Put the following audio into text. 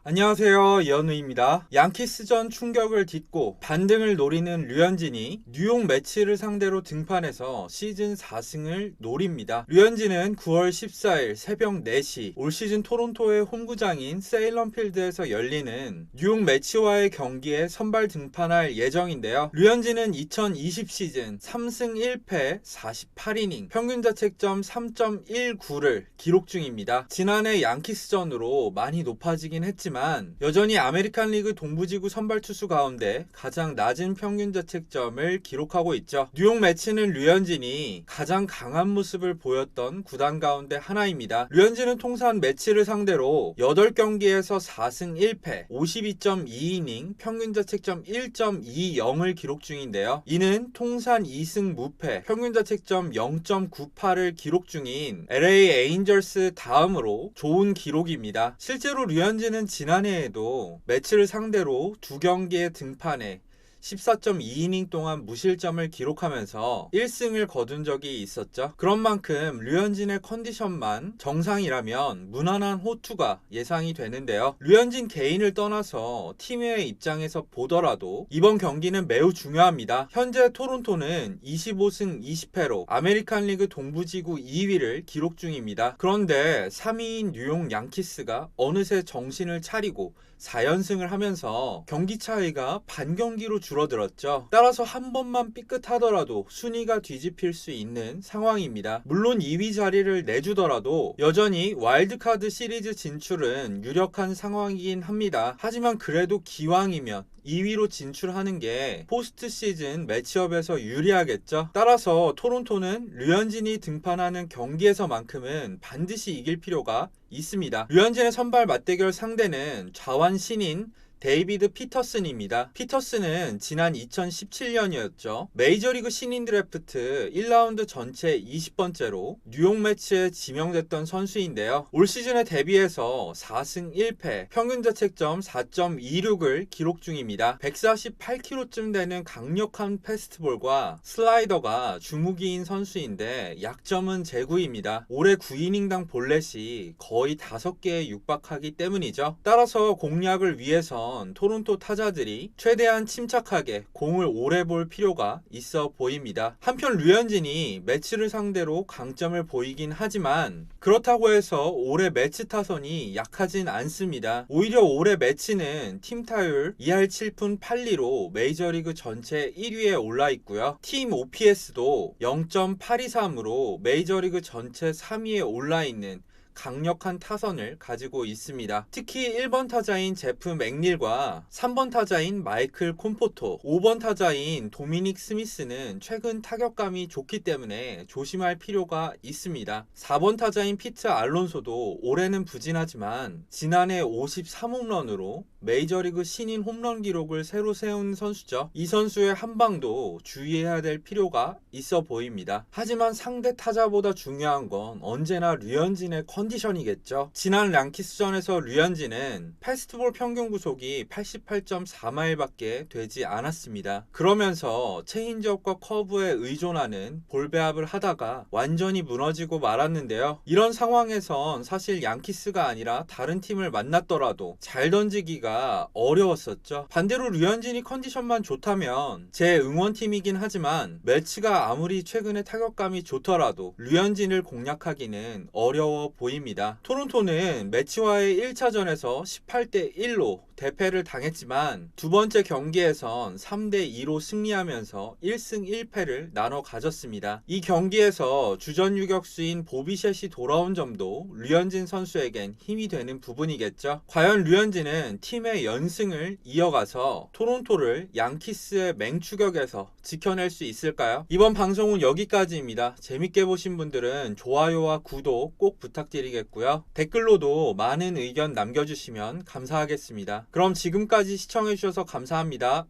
안녕하세요, 이현우입니다. 양키스전 충격을 딛고 반등을 노리는 류현진이 뉴욕 매치를 상대로 등판해서 시즌 4승을 노립니다. 류현진은 9월 14일 새벽 4시 올 시즌 토론토의 홈구장인 세일런필드에서 열리는 뉴욕 매치와의 경기에 선발 등판할 예정인데요. 류현진은 2020 시즌 3승 1패 48이닝 평균 자책점 3.19를 기록 중입니다. 지난해 양키스전으로 많이 높아지긴 했지만 여전히 아메리칸 리그 동부지구 선발 투수 가운데 가장 낮은 평균 자책점을 기록하고 있죠. 뉴욕 매치는 류현진이 가장 강한 모습을 보였던 구단 가운데 하나입니다. 류현진은 통산 매치를 상대로 8경기에서 4승 1패 52.2이닝 평균 자책점 1.20을 기록 중인데요. 이는 통산 2승 무패 평균 자책점 0.98을 기록 중인 LA 에인절스 다음으로 좋은 기록입니다. 실제로 류현진은 지난해에도 매치를 상대로 2경기에 등판해 14.2이닝 동안 무실점을 기록하면서 1승을 거둔 적이 있었죠. 그런 만큼 류현진의 컨디션만 정상이라면 무난한 호투가 예상이 되는데요. 류현진 개인을 떠나서 팀의 입장에서 보더라도 이번 경기는 매우 중요합니다. 현재 토론토는 25승 20패로 아메리칸 리그 동부지구 2위를 기록 중입니다. 그런데 3위인 뉴욕 양키스가 어느새 정신을 차리고 4연승을 하면서 경기 차이가 반경기로 줄어들었죠. 따라서 한 번만 삐끗하더라도 순위가 뒤집힐 수 있는 상황입니다. 물론 2위 자리를 내주더라도 여전히 와일드카드 시리즈 진출은 유력한 상황이긴 합니다. 하지만 그래도 기왕이면 2위로 진출하는 게 포스트 시즌 매치업에서 유리하겠죠. 따라서 토론토는 류현진이 등판하는 경기에서만큼은 반드시 이길 필요가 있습니다. 류현진의 선발 맞대결 상대는 좌완 신인 데이비드 피터슨입니다. 피터슨은 지난 2017년이었죠. 메이저리그 신인 드래프트 1라운드 전체 20번째로 뉴욕 매치에 지명됐던 선수인데요. 올 시즌에 데뷔해서 4승 1패 평균 자책점 4.26을 기록 중입니다. 148kg쯤 되는 강력한 패스트볼과 슬라이더가 주무기인 선수인데 약점은 제구입니다. 올해 9이닝당 볼넷이 거의 5개에 육박하기 때문이죠. 따라서 공략을 위해서 토론토 타자들이 최대한 침착하게 공을 오래 볼 필요가 있어 보입니다. 한편 류현진이 매치를 상대로 강점을 보이긴 하지만 그렇다고 해서 올해 매치 타선이 약하진 않습니다. 오히려 올해 매치는 팀 타율 2할 7푼 8리로 메이저리그 전체 1위에 올라 있고요. 팀 OPS도 0.823으로 메이저리그 전체 3위에 올라 있는 강력한 타선을 가지고 있습니다. 특히 1번 타자인 제프 맥닐과 3번 타자인 마이클 콤포토, 5번 타자인 도미닉 스미스는 최근 타격감이 좋기 때문에 조심할 필요가 있습니다. 4번 타자인 피트 알론소도 올해는 부진하지만 지난해 53홈런으로 메이저리그 신인 홈런 기록을 새로 세운 선수죠. 이 선수의 한 방도 주의해야 될 필요가 있어 보입니다. 하지만 상대 타자보다 중요한 건 언제나 류현진의 컨디션이겠죠. 지난 양키스전에서 류현진은 패스트볼 평균 구속이 88.4마일밖에 되지 않았습니다. 그러면서 체인지업과 커브에 의존하는 볼 배합을 하다가 완전히 무너지고 말았는데요. 이런 상황에선 사실 양키스가 아니라 다른 팀을 만났더라도 잘 던지기가 어려웠었죠. 반대로 류현진이 컨디션만 좋다면 제 응원팀이긴 하지만 매치가 아무리 최근에 타격감이 좋더라도 류현진을 공략하기는 어려워 보입니다. 토론토는 매치와의 1차전에서 18대1로 대패를 당했지만 두 번째 경기에선 3대2로 승리하면서 1승 1패를 나눠 가졌습니다. 이 경기에서 주전 유격수인 보비셋이 돌아온 점도 류현진 선수에겐 힘이 되는 부분이겠죠. 과연 류현진은 팀의 연승을 이어가서 토론토를 양키스의 맹추격에서 지켜낼 수 있을까요? 이번 방송은 여기까지입니다. 재밌게 보신 분들은 좋아요와 구독 꼭 부탁드리겠고요. 댓글로도 많은 의견 남겨주시면 감사하겠습니다. 그럼 지금까지 시청해주셔서 감사합니다.